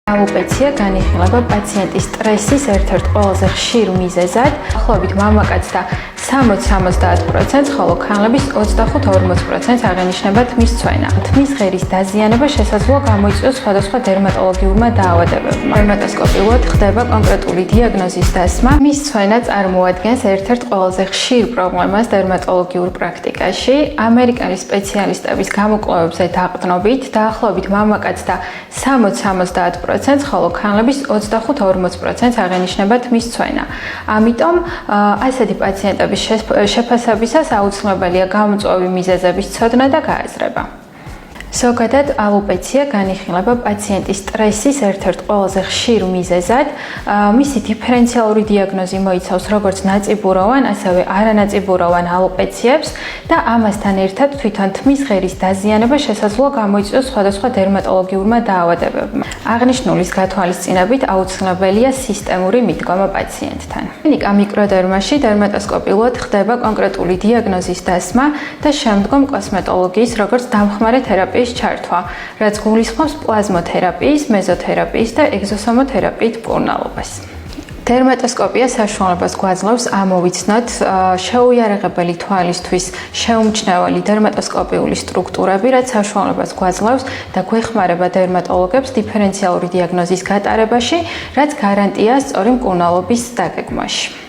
ალოპეცია განიხილება პაციენტის სტრესის ერთ-ერთ ყველაზე ხშირ მიზეზად. ახლობით მამაკაცს და 60-70%, ხოლო ქალების 25-40% აღენიშნება თმის ცვენა. თმის ღერის დაზიანება შესაძლოა გამოიწვიოს სხვადასხვა დერმატოლოგიურმა დაავადებებმა. დერმატოსკოპიულად ხდება კონკრეტული დიაგნოზის დასმა. თმის ცვენა წარმოადგენს ერთ-ერთ ყველაზე ხშირ პრობლემას დერმატოლოგიურ პრაქტიკაში. ამერიკელი სპეციალისტების გამოკვლევებზე დაყრდნობით, დაახლოებით მამაკაცს და 60-70%, ხოლო ქალების 25-40% აღენიშნება თმის ცვენა. ამიტომ ასეთი პაციენტების შეფასებისას აუცილებელია გამომწვევი მიზეზების ცოდნა და გააზრება. ზოგადად ალოპეცია განიხილება პაციენტის სტრესის ერთ-ერთ ყველაზე ხშირ მიზეზად. მისი დიფერენციალური დიაგნოზი მოიცავს როგორც ნაწიბუროვან, ასევე არანაწიბუროვან ალოპეციებს და ამასთან ერთად თვითონ თმის ღერის დაზიანება შესაძლოა გამოიწვიოს სხვადასხვა დერმატოლოგიურმა დაავადებებმა. აღნიშნულის გათვალისწინებით აუცილებელია სისტემური მიდგომა პაციენტთან. კლინიკა მიკროდერმაში დერმატოსკოპიულად ხდება კონკრეტული დიაგნოზის დასმა და შემდგომ კოსმეტოლოგიის როგორც დამხმარე თერაპიის ჩართვა, რაც გულისხმობს პლაზმოთერაპიის, მეზოთერაპიის და ეგზოსომოთერაპიით მკურნალობას. დერმატოსკოპია საშუალებას გვაძლევს ამოვიცნოთ შეუიარაღებელი თვალისთვის შეუმჩნეველი დერმატოსკოპიული სტრუქტურები, რაც საშუალებას გვაძლევს და გვეხმარება დერმატოლოგებს დიფერენციალური დიაგნოზის გატარებაში, რაც გარანტია სწორი მკურნალობის დაგეგმვაში.